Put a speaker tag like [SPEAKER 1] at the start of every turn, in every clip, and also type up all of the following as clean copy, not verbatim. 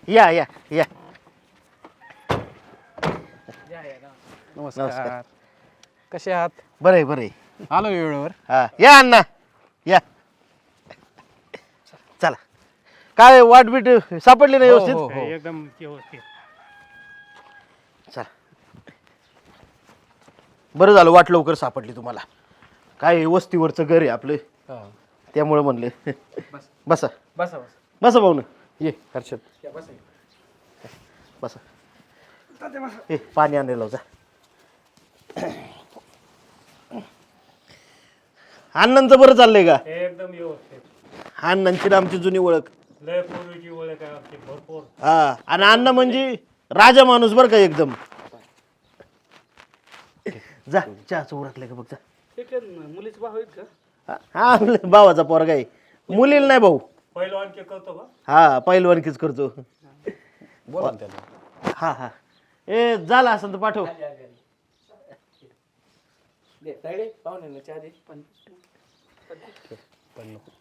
[SPEAKER 1] या या या
[SPEAKER 2] नमस्कार. कसे आहात?
[SPEAKER 1] बरं आहे
[SPEAKER 2] आलो वेळेवर.
[SPEAKER 1] हा या अण्णा या चला काय वाट बीट सापडली नाही
[SPEAKER 2] हो,
[SPEAKER 1] व्यवस्थित
[SPEAKER 2] हो, हो.
[SPEAKER 3] एकदम व्यवस्थित.
[SPEAKER 1] चला बरं झालं वाट लवकर सापडली तुम्हाला. काय वस्तीवरचं घर आहे आपलं
[SPEAKER 2] हा.
[SPEAKER 1] त्यामुळे म्हणले बसा
[SPEAKER 2] बसा बसा.
[SPEAKER 1] बसा भाऊ ना
[SPEAKER 2] ये हर्षद.
[SPEAKER 1] बसा ए पाणी आणलेलं होतं अण्णांचं बरं चाललंय का?
[SPEAKER 3] एकदम व्यवस्थित.
[SPEAKER 1] अण्णांची ना आमची जुनी ओळख.
[SPEAKER 3] लय पूर्वीची ओळख आहे आमची भरपूर.
[SPEAKER 1] हा आणि अण्णा म्हणजे राजा माणूस बरं का एकदम. जा चहाच उरकले का बघ जा.
[SPEAKER 3] मुलीच भाऊ आहेत का?
[SPEAKER 1] हा भावाचा पोरगा आहे मुलीला नाही भाऊ.
[SPEAKER 3] पहिलं आणखी करतो का?
[SPEAKER 1] हा पहिलवानकीच करतो.
[SPEAKER 2] बोला ना त्याला.
[SPEAKER 1] हा हा ए झाला असं तर पाठव.
[SPEAKER 2] पण नको.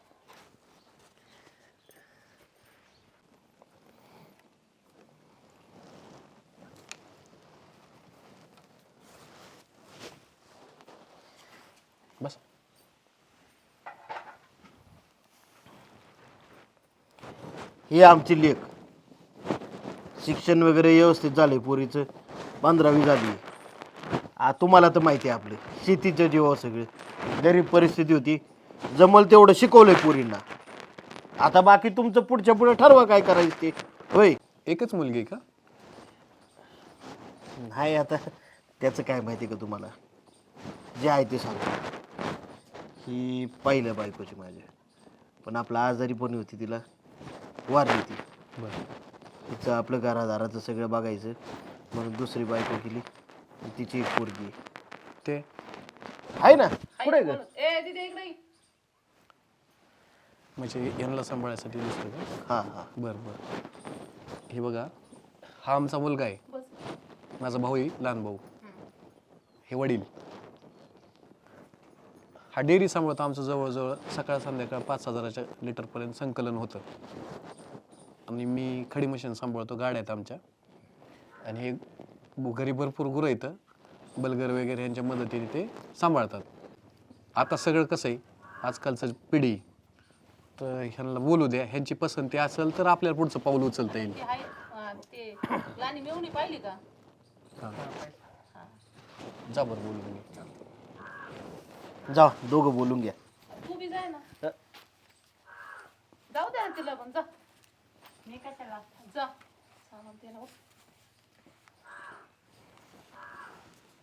[SPEAKER 2] बस.
[SPEAKER 1] ही आमची लेख. शिक्षण वगैरे व्यवस्थित झालंय पोरीचं 15वी झाली. तुम्हाला तर माहिती आहे आपलं शेतीच्या जीवावर सगळे गरीब परिस्थिती होती. जमल तेवढं शिकवलंय पोरींना. आता बाकी तुमचं पुढच्या पुढे ठरवा काय करायचं ते. होय
[SPEAKER 2] एकच मुलगी का?
[SPEAKER 1] नाही आता त्याचं काय माहिती का तुम्हाला. जे आहे ते सांगतो. ही पहिल्या बायकोची माझ्या पण आपलं आजारी पण होती तिला वारली ती.
[SPEAKER 2] बरं.
[SPEAKER 1] तिचं आपलं घरादाराचं सगळं बघायचं म्हणून दुसरी बायको केली. तिची एक पोरगी
[SPEAKER 2] ते
[SPEAKER 1] आहे ना पुढे ग.
[SPEAKER 2] म्हणजे यांना सांभाळण्यासाठी दुसरं का?
[SPEAKER 1] हा हा
[SPEAKER 2] बरं बरं. हे बघा हा आमचा मुलगा आहे. माझा भाऊ आहे लहान भाऊ. हे वडील. हा डेअरी सांभाळतो आमचं जवळजवळ सकाळ संध्याकाळ 5,000 लिटरपर्यंत संकलन होतं. आणि मी खडी मशीन सांभाळतो गाड्या आहेत आमच्या. आणि हे घरी भरपूर गुरं येतं बलगर वगैरे यांच्या मदतीने ते सांभाळतात. आता सगळं कसं आहे आजकालचं पिढी तर ह्यांना बोलू द्या ह्यांची पसंती असेल तर आपल्याला पुढचं पाऊल उचलता येईल. जा बरं बोलू तुम्ही.
[SPEAKER 1] जा दोघं बोलून घ्या.
[SPEAKER 4] तू बी जाय ना. जाऊ दे ना तिला पण जा. मी कशाला जा सांगते ना.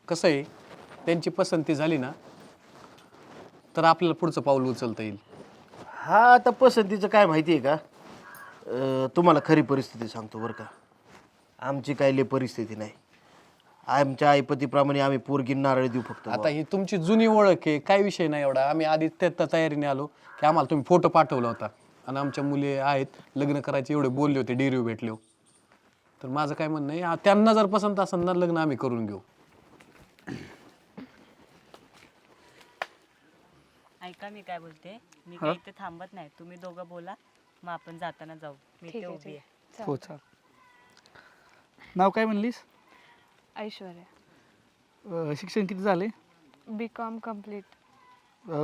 [SPEAKER 2] कसं आहे त्यांची पसंती झाली ना तर आपल्याला पुढचं पाऊल उचलता येईल.
[SPEAKER 1] हा आता पसंतीचं काय माहिती आहे का. तुम्हाला खरी परिस्थिती सांगतो बरं का. आमची काही लय परिस्थिती नाही. आमच्या आईपतीप्रमाणे आम्ही पोरगी नारळ देऊ फक्त.
[SPEAKER 2] आता ही तुमची जुनी ओळख आहे काय विषय नाही एवढा. आम्ही आधी त्या तयारीने आलो की आम्हाला तुम्ही फोटो पाठवला होता आणि आमच्या मुली आहेत लग्न करायचे एवढे बोलले होते डेअरी भेटले. तर माझं काय म्हणणं आहे त्यांना जर पसंत असेल ना लग्न आम्ही करून घेऊ.
[SPEAKER 5] ऐका मी काय बोलते. मी काही इथे थांबत नाही. तुम्ही दोघं बोला मग आपण जाताना जाऊ. मी इथे उभी आहे.
[SPEAKER 6] हो चाल. नाव काय म्हणलीस?
[SPEAKER 4] ऐश्वर्या.
[SPEAKER 6] शिक्षण किती झाले?
[SPEAKER 4] B.Com complete.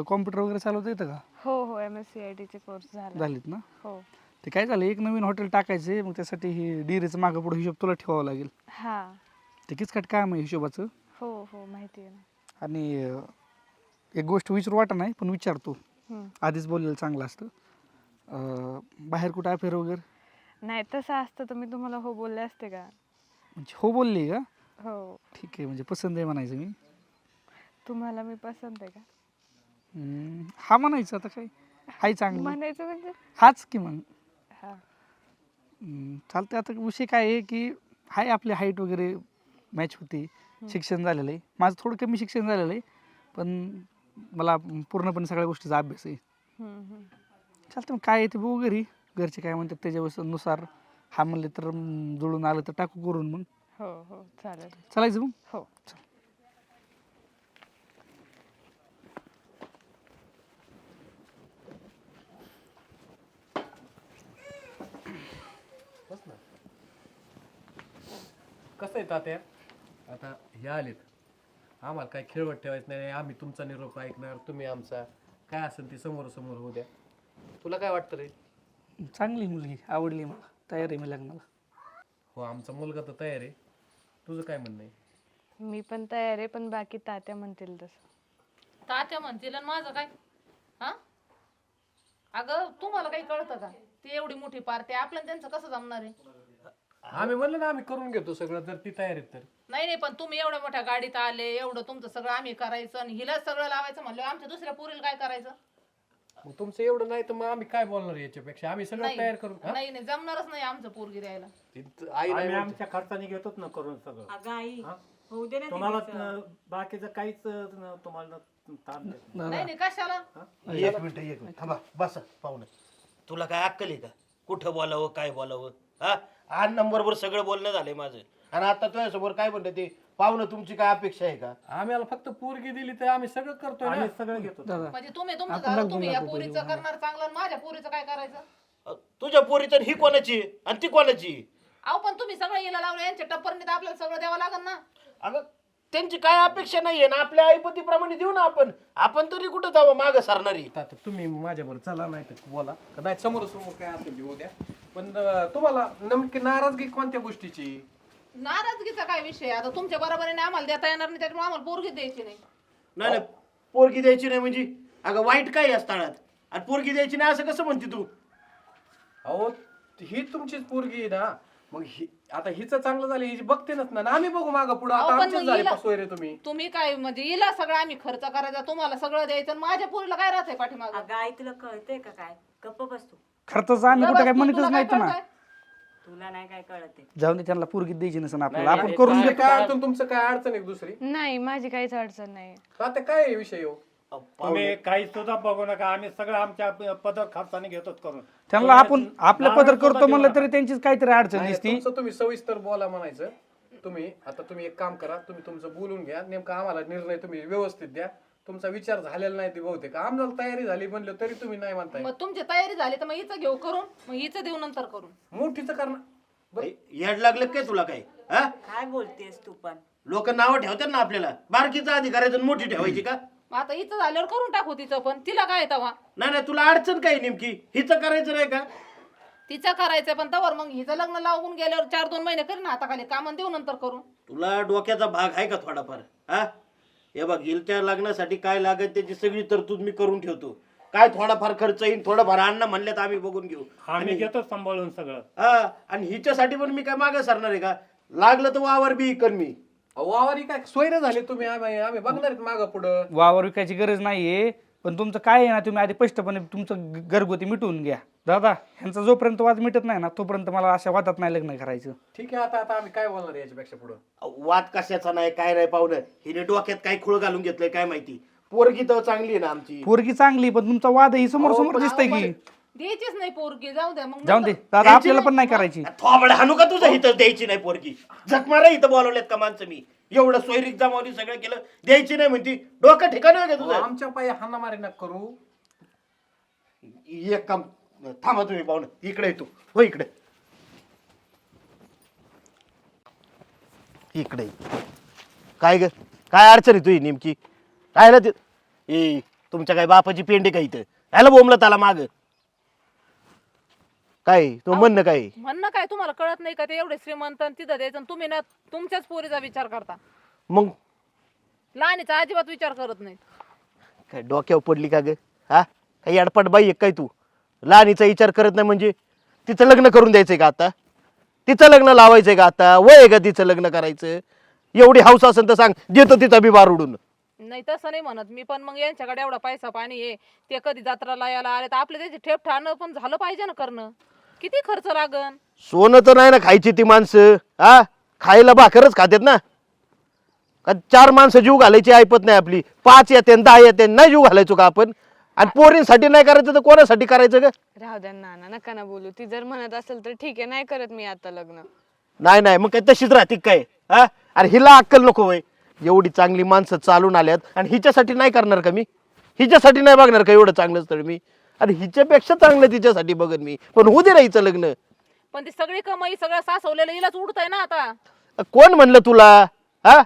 [SPEAKER 6] कॉम्प्युटर वगैरे चालवता येतं का?
[SPEAKER 4] हो हो MSc चे कोर्स झाला.
[SPEAKER 6] झालीत ना.
[SPEAKER 4] हो.
[SPEAKER 6] ते काय झालं एक नवीन हॉटेल टाकायचे मग त्यासाठी ही डेअरीचं मागं पुढे हिशोब तुला ठेवावा लागेल.
[SPEAKER 4] हा.
[SPEAKER 6] ते किचकट काम आहे हिशोबाचं.
[SPEAKER 4] हो हो माहिती आहे ना.
[SPEAKER 6] आणि एक गोष्ट विचारू वाटत नाही पण विचारतो.
[SPEAKER 4] हम्म.
[SPEAKER 6] आधीच बोललेलं चांगलं असतं. बाहेर कुठं अफेअर वगैरे?
[SPEAKER 4] नाही तसं असतं तर मी तुम्हाला हो बोलले असते का.
[SPEAKER 6] म्हणजे हो बोलली का?
[SPEAKER 4] हो.
[SPEAKER 6] ठीक आहे म्हणजे पसंत आहे म्हणायचं मी.
[SPEAKER 4] तुम्हाला मी पसंत आहे का?
[SPEAKER 6] हा म्हणायचं आता काय हाय चांगलं
[SPEAKER 4] म्हणायचं म्हणजे
[SPEAKER 6] हाच की मग.
[SPEAKER 4] हा.
[SPEAKER 6] चालतं. आता विषय काय आहे की हाय आपली हाईट वगैरे मॅच होते. शिक्षण झालेलं आहे माझं थोडं कमी शिक्षण झालेलं आहे पण मला पूर्णपणे सगळ्या गोष्टीचा अभ्यास आहे. चालतं मग काय आहे ते बघू घरी घरचे काय म्हणतात त्याच्यानुसार हा म्हणले तर जुळून आलं तर टाकू करून मग.
[SPEAKER 4] हो हो चालेल.
[SPEAKER 6] चालायचं मग.
[SPEAKER 4] हो.
[SPEAKER 2] कसं आहे तात्या, आता हे आलेत, आम्हाला काय खेळवत ठेवायचं नाही, आम्ही तुमचा निरोप ऐकणार, तुम्ही आमचा, काय असेल ते समोर होऊ द्या. तुला काय वाटतं रे?
[SPEAKER 6] चांगली मुलगी आवडली मला, तयार आहे मी लग्नाला.
[SPEAKER 2] हो, आमचा मुलगा तर तयार आहे. तुझं काय म्हणणं आहे?
[SPEAKER 7] मी पण तयार आहे, पण बाकी तात्या म्हणतील तसं.
[SPEAKER 4] तात्या म्हणतील आणि माझं काय? हा अगं तुम्हाला काही कळतं का? ती एवढी मोठी पार्टी आपल्याला त्यांचं कसं जमणार आहे?
[SPEAKER 2] आम्ही म्हणलं ना आम्ही करून घेतो सगळं, जर ती तयार आहेत तर.
[SPEAKER 4] नाही पण तुम्ही एवढ्या मोठ्या गाडीत आले, एवढं तुमचं सगळं आम्ही करायचं आणि हिला सगळं लावायचं म्हणलं, आमच्या दुसऱ्या पोरीला काय करायचं?
[SPEAKER 2] मग तुमचं एवढं नाही तर मग आम्ही काय बोलणार याच्यापेक्षा, आम्ही सगळं तयार करू. हा?
[SPEAKER 4] नाही जमणारच नाही आमचं पोरगी द्यायला.
[SPEAKER 2] आई नाही
[SPEAKER 3] आम्ही आमच्या खर्चाने घेतोच ना करून सगळं.
[SPEAKER 5] अगं आई होऊ दे ना
[SPEAKER 3] तुम्हाला
[SPEAKER 5] तिचं.
[SPEAKER 3] बाकीचं काहीच तुम्हाला ताण देत नाही.
[SPEAKER 4] नाही कशाला?
[SPEAKER 1] एक मिनिट थांबा, बसा पाहुणे. तुला काय अक्कल आहे का? कुठं बोलावं, काय बोलावं? हा, 8 नंबरवर सगळं बोलणं झालंय माझं, आणि आता तुझ्यासमोर काय म्हणतं ते पाहुणं, तुमची काय अपेक्षा आहे का?
[SPEAKER 2] आम्हाला फक्त पोरगी दिली तर आम्ही सगळं करतोय ना.
[SPEAKER 3] आम्ही सगळं घेतो.
[SPEAKER 4] म्हणजे तुम्ही तुमचं झालं, तुम्ही या पोरीचं करणार चांगलं आणि माझ्या पोरीचं काय करायचं?
[SPEAKER 1] तुझ्या पोरीचं ही कोणाची आणि ती कोणाची?
[SPEAKER 4] अहो पण तुम्ही सगळं हिला लावलं, यांच्या टप्परनी तर आपल्याला सगळं द्यावं लागेल ना.
[SPEAKER 1] अगं त्यांची काय अपेक्षा नाहीये ना, आपल्या आईपतीप्रमाणे देऊ ना आपण तरी कुठं जावं मागं सरणारी?
[SPEAKER 2] आता तुम्ही माझ्याबरोबर चला, नाही तर बोला, नाही समोर काय असेल ते उद्या. पण तुम्हाला नेमकी नाराजगी कोणत्या गोष्टीची?
[SPEAKER 4] नाराजगीचा काय विषय? आता तुमच्या बरोबरीने आम्हाला देता येणार नाही, त्याच्यामुळे आम्हाला पोरगी द्यायची नाही.
[SPEAKER 1] नाही पोरगी द्यायची नाही म्हणजे अगं वाईट काय या स्थळात? आणि पोरगी द्यायची नाही असं कसं म्हणते तू?
[SPEAKER 2] अहो, ही तुमचीच पोरगी आहे ना, मग आता हिचं चांगलं झालं, हिची बघते ना, आम्ही बघू मागं पुढं. आता
[SPEAKER 4] अहो, पण
[SPEAKER 2] आमचीच
[SPEAKER 4] मग
[SPEAKER 2] झाली
[SPEAKER 4] हिला-
[SPEAKER 2] पासोय रे तुम्ही.
[SPEAKER 4] तुम्ही काय म्हणजे हिला सगळं आम्ही खर्च करायचा, तुम्हाला सगळं द्यायचं आणि माझ्या पोरीला काय राहतंय पाठीमागं?
[SPEAKER 5] अगं आई तुला कळतंय का काय? गप्प बस तू.
[SPEAKER 6] खर्चाचं आम्ही कुठं काय
[SPEAKER 4] तुला
[SPEAKER 6] म्हणतच
[SPEAKER 4] काय
[SPEAKER 6] नाही ना.
[SPEAKER 4] कळतंय?
[SPEAKER 5] तुला नाही काय कळत.
[SPEAKER 6] जाऊन दे, त्यांना पोरगी द्यायची नसेल
[SPEAKER 2] नाही,
[SPEAKER 6] आपल्याला, आपण
[SPEAKER 2] नाही,
[SPEAKER 6] करून
[SPEAKER 2] काय
[SPEAKER 6] घेतो.
[SPEAKER 2] काय अडचण, तुमचं काय अडचण आहे दुसरी?
[SPEAKER 7] नाही, माझी काहीच अडचण नाही.
[SPEAKER 2] आता काय आहे विषय हो?
[SPEAKER 3] तुम्ही काही सुद्धा बघू नका, आम्ही सगळं आमच्या पदर खर्चाने घेतोच करून.
[SPEAKER 6] त्यांना आपण आपल्या पदर करतो म्हणलं तरी त्यांचीच काहीतरी अडचण
[SPEAKER 2] नाही,
[SPEAKER 6] दिसती.
[SPEAKER 2] तुमचं तुम्ही सविस्तर बोला म्हणायचं. तुम्ही एक काम करा, तुम्ही तुमचं बोलून घ्या, नेमका आम्हाला निर्णय तुम्ही व्यवस्थित द्या. तुमचा विचार झालेला नाही ते बहुतेक, आम्हाला तयारी झाली म्हणलं तरी तुम्ही नाही म्हणताय.
[SPEAKER 4] मग तुमची तयारी झाली तर मग हिचं घेऊ करून, मग हिचं देऊ नंतर करून.
[SPEAKER 2] मोठीचं करणार.
[SPEAKER 1] येड लागलं काय तुला काय? हा,
[SPEAKER 5] काय बोलतेस तू पण?
[SPEAKER 1] लोक नावं ठेवतात ना आपल्याला, बारकीचा आधी करायचं आणि मोठी ठेवायची का?
[SPEAKER 4] मग आता हिचं झाल्यावर करून टाकू तिचं, पण तिला काय तवा?
[SPEAKER 1] नाही तुला अडचण काय नेमकी? हिचं करायचं नाही का?
[SPEAKER 4] तिचं करायचंय पण तवर मग हिचं लग्न लावून गेल्यावर 4-2 महिने करी ना, आता खाली कामं देऊ नंतर करून.
[SPEAKER 1] तुला डोक्याचा भाग आहे का थोडाफार? हा, हे बघ, हिलच्या लग्नासाठी काय लागत त्याची सगळी तरतूद मी करून ठेवतो. काय थोडाफार खर्च येईल, थोडाफार अन्न म्हणले तर आम्ही बघून घेऊ.
[SPEAKER 3] आम्ही घेतो सांभाळून सगळं.
[SPEAKER 1] हा, आणि हिच्यासाठी पण मी काय मागे सरणार आहे का? लागलं तर वावर बी इकन मी.
[SPEAKER 2] वावरी काय सोयरे झाले तुम्ही, आम्ही बघणार आहेत मागं पुढं.
[SPEAKER 6] वावर विकायची गरज नाहीये, पण तुमचं काय आहे ना, तुम्ही आधी स्पष्टपणे तुमचं घरगुती मिटवून घ्या. दादा, ह्यांचा जोपर्यंत वाद मिटत नाही ना, तोपर्यंत मला अशा वादात नाही लग्न करायचं.
[SPEAKER 2] ठीक आहे, आता आम्ही काय बोलणार आहे याच्यापेक्षा पुढं?
[SPEAKER 1] वाद कशाचा नाही, काय नाही पाहुणं. हिने डोक्यात काय खुळ घालून घेतलंय काय माहिती. पोरगी तर चांगली आहे ना आमची.
[SPEAKER 6] पोरगी चांगली, पण तुमचा वाद ही समोर समोर दिसतंय की.
[SPEAKER 4] द्यायचीच नाही पोरगी, जाऊ द्या मग.
[SPEAKER 6] जाऊन दे दादा, आपल्याला पण नाही करायची.
[SPEAKER 1] थोबड हाणू का तुझं? हिथं द्यायची नाही पोरगी. जखमारा इथं बोलवल्यात का माणसं मी? एवढं सोयरीक जमावली सगळं केलं, द्यायची नाही म्हणती. डोकं ठिकाणी आहे का तुझं?
[SPEAKER 2] आमच्या पायी हाणामारी नका करू.
[SPEAKER 1] एक काम, थांबा तुम्ही पाहुणं, इकडे येतो. हो इकडे इकडे. काय ग, काय अडचण आहे तुझी नेमकी? काय ना ते तुमच्या काय बापाची पेंडी का इथं? ह्याला बोंबलं त्याला माग काय? तो म्हणणं काय?
[SPEAKER 4] म्हणणं काय तुम्हाला कळत नाही का? ते एवढे श्रीमंत आणि तिथं द्यायचं आणि तुम्ही ना तुमच्याच पोरीचा विचार करता,
[SPEAKER 1] मग
[SPEAKER 4] लहानीचा अजिबात विचार करत नाही.
[SPEAKER 1] काय डोक्यावर पडली का ग? हा, काही अडपट बाई आहे काय तू? लहानीचा विचार करत नाही म्हणजे तिचं लग्न करून द्यायचंय का आता? तिचं लग्न लावायचंय का आता? वय आहे का तिचं लग्न करायचं? एवढी हौस असेल तर सांग, देतो तिचा बी बार उडून.
[SPEAKER 4] नाही तसं नाही म्हणत मी, पण मग यांच्याकडे एवढा पैसा पाणी आहे, ते कधी जत्राला यायला आले तर आपले त्याचे ठेप ठाणं पण झालं पाहिजे ना करणं. किती खर्च लागन?
[SPEAKER 1] सोनं तर नाही ना खायची ती माणसं. हा, खायला भाकरच खातात ना. का 4 माणसं जीव घालायची ऐपत नाही आपली? 5 येते 10 येते, नाही जीव घालायचो का आपण? आणि पोरींसाठी नाही करायचं तर कोणासाठी करायचं ग?
[SPEAKER 7] राहू द्या नाना, नका ना बोलू. ती जर म्हणत असेल तर ठीक आहे, नाही करत मी आता लग्न.
[SPEAKER 1] नाही मग काय तशीच राहते काय? हा, अरे हिला अक्कल नको वय? एवढी चांगली माणसं चालून आल्यात आणि हिच्यासाठी नाही करणार का मी? हिच्यासाठी नाही बघणार का एवढं चांगलं स्थळ मी? अरे हिच्यापेक्षा चांगलं तिच्यासाठी बघन मी, पण होऊ दे राहायचं लग्न.
[SPEAKER 4] पण ती सगळी कमाई सगळं सासवलेलं हिलाच उडतंय ना आता.
[SPEAKER 1] कोण म्हणलं तुला? हा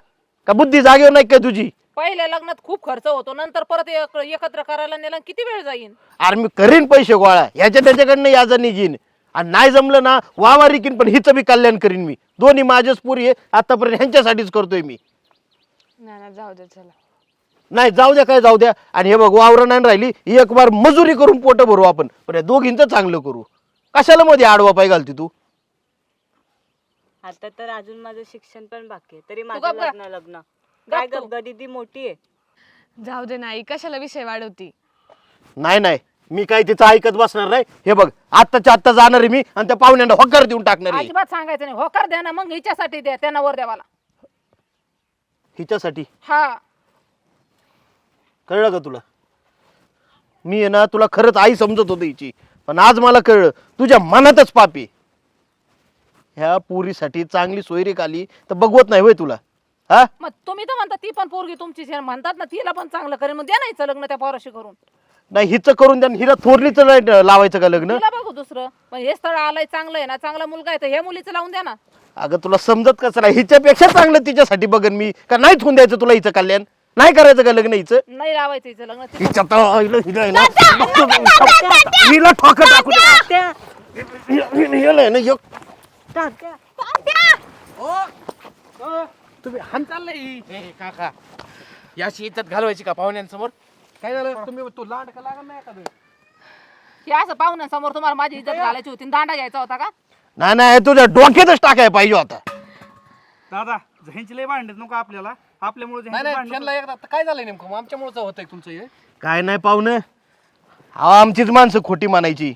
[SPEAKER 1] का बुद्धी जागेवर नाही काय तुझी?
[SPEAKER 4] पहिल्या लग्नात खूप खर्च होतो, नंतर परत एकत्र करायला नेला किती वेळ जाईल?
[SPEAKER 1] अरे मी करीन पैसे गोळा, ह्याच्या त्याच्याकडनं याचा घेईन, आणि नाही जमलं ना वावारी किन, पण हिचं बी कल्याण करीन मी. दोन्ही माझ्याच पुरी आहे आतापर्यंत, ह्यांच्यासाठीच करतोय मी.
[SPEAKER 7] ना ना जाऊ दे चला.
[SPEAKER 1] नाही जाऊ द्या, काय जाऊ द्या. आणि हे बघ वावरं नाही राहिली, एक बार मजुरी करून पोट भरू आपण, पण या दोघींचं चांगलं करू. कशाला मध्ये आडवा पाय घालते तू?
[SPEAKER 5] आता तर अजून माझं शिक्षण पण बाकी आहे, तरी
[SPEAKER 4] गप
[SPEAKER 5] माझं
[SPEAKER 4] गा.
[SPEAKER 5] लग्न काय
[SPEAKER 4] गप तू.
[SPEAKER 5] गप्पा, दीदी मोठी आहे.
[SPEAKER 7] जाऊ दे नाही, कशाला विषय वाढवती.
[SPEAKER 1] नाही नाही, मी काय तिचं ऐकत बसणार नाही. हे बघ आत्ताच्या आत्ता जाणार आहे मी, आणि त्या पाहुण्यांना होकार देऊन टाकणार आहे.
[SPEAKER 4] अजिबात सांगायचं नाही. होकार द्या ना, मग हिच्यासाठी द्या, त्यांना वर द्यावाला.
[SPEAKER 1] हिच्यासाठी
[SPEAKER 4] हा
[SPEAKER 1] कळलं का तुला? मी आहे ना तुला खरंच आई समजत होतो हिची, पण आज मला कळलं तुझ्या मनातच पापी. ह्या पुरीसाठी चांगली सोयरीक आली तर बघवत नाही होय तुला? हा
[SPEAKER 4] मग तुम्ही तर म्हणता ती पण पोरगी तुमची म्हणतात ना, तिला पण चांगलं करेन, मग द्या ना हिचं लग्न त्या पोराशी करून.
[SPEAKER 1] नाही, हिचं करून द्या, हिला थोरलीचं नाही लावायचं का लग्न?
[SPEAKER 4] तिला बघू दुसरं. पण हे स्थळ आलंय चांगलं आहे ना, चांगला मुलगा आहे, तर हे मुलीचं लावून द्या ना.
[SPEAKER 1] अगं तुला समजत कसं नाही? हिच्यापेक्षा चांगलं तिच्यासाठी बघन मी, का नाहीच होऊन द्यायचं तुला हिचं कल्याण? नाही करायचं का लग्न हिचं?
[SPEAKER 4] नाही लावायचं हिचं लग्न.
[SPEAKER 1] हिच्या तर आईला हिला आहे ना, हिला ठोकर टाकू दे. हिला आहे ना
[SPEAKER 2] तुम्ही हान चाललंय काका, याची इज्जत घालवायची का पाहुण्यांसमोर? काय झालं? तुम्ही तो लाड का लागला नाही एखादं?
[SPEAKER 4] हे असं पाहुण्यांसमोर तुम्हाला माझी इज्जत घालायची होती, दांडा घ्यायचा होता का?
[SPEAKER 1] नाही नाही, तुझ्या डोक्यातच टाकाय पाहिजे होता.
[SPEAKER 6] दादा ह्यांची लय भांडत नको आपल्याला, आपल्यामुळे
[SPEAKER 2] नाही नाही, त्यांना एकदा काय झालंय नेमकं? मग आमच्यामुळेच होतंय तुमचं हे.
[SPEAKER 1] काय नाही पाहुणं, आमचीच माणसं खोटी मानायची.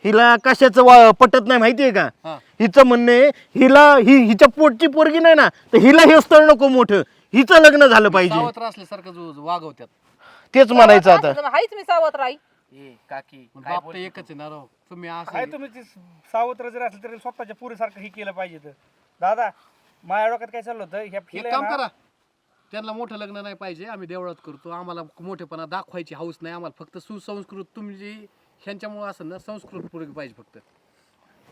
[SPEAKER 1] हिला कशाचं पटत नाही माहितीये का?
[SPEAKER 2] हा.
[SPEAKER 1] हिचं म्हणणं आहे हिच्या पोटची पोरगी नाही ना, तर हिला हे स्थळ नको मोठं, हिचं लग्न झालं पाहिजे.
[SPEAKER 2] सावत्र असल्यासारखं वागवत्यात.
[SPEAKER 1] तेच म्हणायचं आता.
[SPEAKER 4] हाईच मी सावत्र राही.
[SPEAKER 2] काकी बाप तर एकच आहे ना राव. तुम्ही
[SPEAKER 6] काय
[SPEAKER 2] असं
[SPEAKER 6] तुम्ही ती सावत्र जरी असलं तरी स्वतःच्या पुरीसारखं हे केलं पाहिजे. तर दादा माझ्या डोक्यात काय चाललं होतं, ह्या
[SPEAKER 2] एक
[SPEAKER 6] फिल्या
[SPEAKER 2] काम
[SPEAKER 6] ना-
[SPEAKER 2] करा, त्यांना मोठं लग्न नाही पाहिजे, आम्ही देवळात करतो. आम्हाला मोठेपणा दाखवायची हौस नाही, आम्हाला फक्त सुसंस्कृत तुमची ह्यांच्यामुळे असं ना संस्कृत पोरगी पाहिजे फक्त.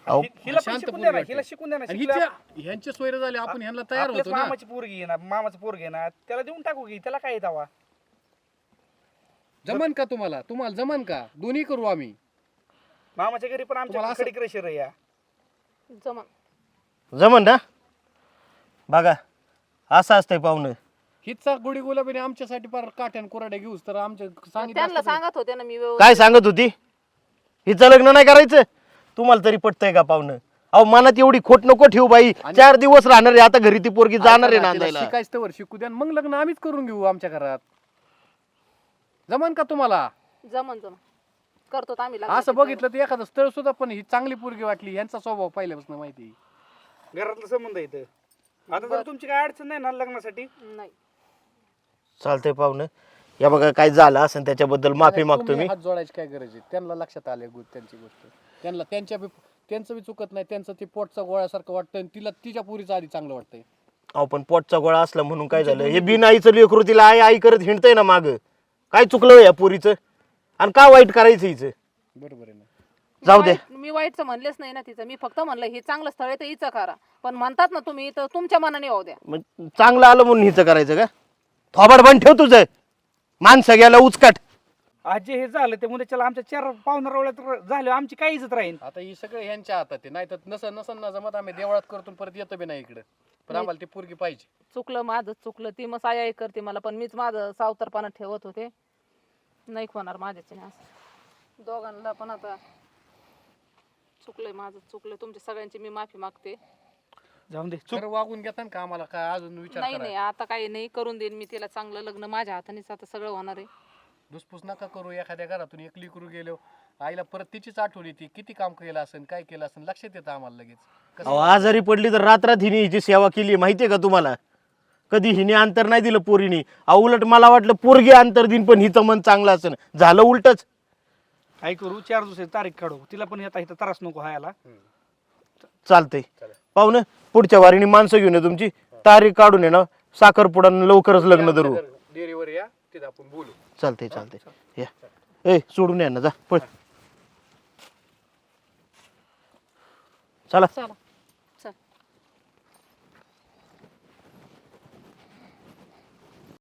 [SPEAKER 1] अहो,
[SPEAKER 6] हिला पण
[SPEAKER 2] शांत
[SPEAKER 6] शिकून
[SPEAKER 2] पोरगी
[SPEAKER 6] द्या ना,
[SPEAKER 2] वाटते.
[SPEAKER 6] हिला शिकून द्या ना.
[SPEAKER 2] आणि
[SPEAKER 6] शिकल्या-
[SPEAKER 2] ह्यांचे सोयरे झाले, आपण ह्यांना तयार
[SPEAKER 6] आपल्याच
[SPEAKER 2] होतो ना.
[SPEAKER 6] मामाची पोरगी आहे ना, मामाचं पोरगी आहे ना, त्याला देऊन टाकू की, त्याला काय दावा.
[SPEAKER 2] जमन का तुम्हाला? तुम्हाला जमन का? दोन्ही करू आम्ही.
[SPEAKER 6] मामाच्या घरी पण आमच्या
[SPEAKER 2] तुम्हाला असं-
[SPEAKER 6] खडी क्रशर आहे या.
[SPEAKER 1] जमन ना? बघा असं असतंय पाहुणं.
[SPEAKER 2] हिचा गुढी गुलाबीने आमच्यासाठी पार काठ्यान कोराड्या घेऊस तर आमच्या सांगितलं
[SPEAKER 4] त्यांना
[SPEAKER 2] असतं ना.
[SPEAKER 4] सांगत होते ना मी
[SPEAKER 1] काय सांगत होती? हिचं लग्न नाही करायचं? तुम्हाला तरी पटतंय का पाहुणं? अहो मनात एवढी खोट नको ठेवू बाई. 4 दिवस राहणार आहे आता घरी, ती पोरगी जाणार आहे
[SPEAKER 2] ऐका ना, तिला
[SPEAKER 1] नांदायला.
[SPEAKER 2] शिकायचं तर शिकू द्या, मग लग्न आम्हीच करून घेऊ आमच्या घरात. जमन का तुम्हाला?
[SPEAKER 4] जमन करतो आम्ही लग्न.
[SPEAKER 2] असं बघितलं तर एखादं स्थळ सुद्धा, पण ही चांगली पोरगी वाटली. यांचा स्वभाव पहिल्यापासून माहिती.
[SPEAKER 6] घरातला संबंध येतं. आता जर तुमची काय अडचण नाही ना लग्नासाठी,
[SPEAKER 4] नाही.
[SPEAKER 1] चालतंय पाहुणं. या बघा काय झालं असं त्याच्याबद्दल माफी मागतो
[SPEAKER 2] तुम्ही
[SPEAKER 1] मी.
[SPEAKER 2] हात जोडायची काय गरज आहे? त्यांना लक्षात आले त्यांची गोष्ट. त्यांना त्यांचं बी चुकत नाही. त्यांचं ते पोटचा गोळ्यासारखं वाटतं आणि तिला तिच्या पुरीचं आधी चांगलं वाटतंय.
[SPEAKER 1] अहो पण पोटचा गोळा असला म्हणून काय झालं? हे बिन आईचं लेकरू तिला आई आई करत हिंडतंय ना माग. काय चुकलं या पोरीचं? आणि का वाईट करायचं हिचं?
[SPEAKER 2] बरोबर आहे ना.
[SPEAKER 1] जाऊ दे.
[SPEAKER 4] मी वाईटचं म्हणलेच नाही ना तिचं. मी फक्त म्हणलं हे चांगलं स्थळ आहे तर हिचं करा. पण म्हणतात ना तुम्ही, तर तुमच्या मनाने होऊ द्या.
[SPEAKER 1] मग चांगलं आलं म्हणून हिचं करायचं का? थोबाड बंद ठेव तुझं. माणसं गेला उचकाट.
[SPEAKER 6] आज जे हे झालं ते मुलाच्याला आमच्या 4 पाहुणा रवळ्यात झालं, आमची काय इज्जत राहील.
[SPEAKER 2] आता ही सगळं ह्यांच्या हातात आहे. नाही तर नसन ना जमत आम्ही देवळात करतो परत येतो बी नाही इकडे. पण आम्हाला ती पोरगी पाहिजे.
[SPEAKER 4] चुकलं माझं, चुकलं. ती मग साया करते मला, पण मीच माझं सावतरपणा ठेवत होते. नाही होणार माझ्याचे असं. दोघांना पण आता चुकलंय माझं, चुकलंय. तुमच्या सगळ्यांची मी माफी मागते.
[SPEAKER 6] जाऊन दे.
[SPEAKER 2] खरं वागून घेतात का आम्हाला? काय अजून विचार
[SPEAKER 4] नाही
[SPEAKER 2] करा.
[SPEAKER 4] नाही, आता काही नाही, करून देईन मी तिला चांगलं लग्न. माझ्या हातानेच आता सगळं होणार आहे.
[SPEAKER 2] धुसफूस नका करू. एखाद्या घरातून एकली करू गेलो, आईला परत तिचीच आठवण येते. किती काम केलं असेल, काय केलं असेल, लक्षात येतं आम्हाला लगेच.
[SPEAKER 1] अहो आजारी पडली तर रात्रात हिने हिची सेवा केली माहितीये का तुम्हाला? कधी हिने अंतर नाही दिलं पोरीने. अहो उलट मला वाटलं पोरगी अंतर दिन, पण हिचं मन चांगलं असेल. झालं उलटच.
[SPEAKER 6] काय करू, 4 दिवसाची तारीख काढू. तिला पण आता इथं त्रास नको व्हायला.
[SPEAKER 1] चालतंय पाहुणं. पुढच्या वारीने माणसं घेऊन ये तुमची. तारीख काढून ये ना, साखरपुडा लवकरच लग्न धरू.
[SPEAKER 2] डेअरीवर या, तिथं आपण बोलू.
[SPEAKER 1] चालतंय चालतंय. या ए सोडून या ना, जा पळ. चला.
[SPEAKER 4] चला.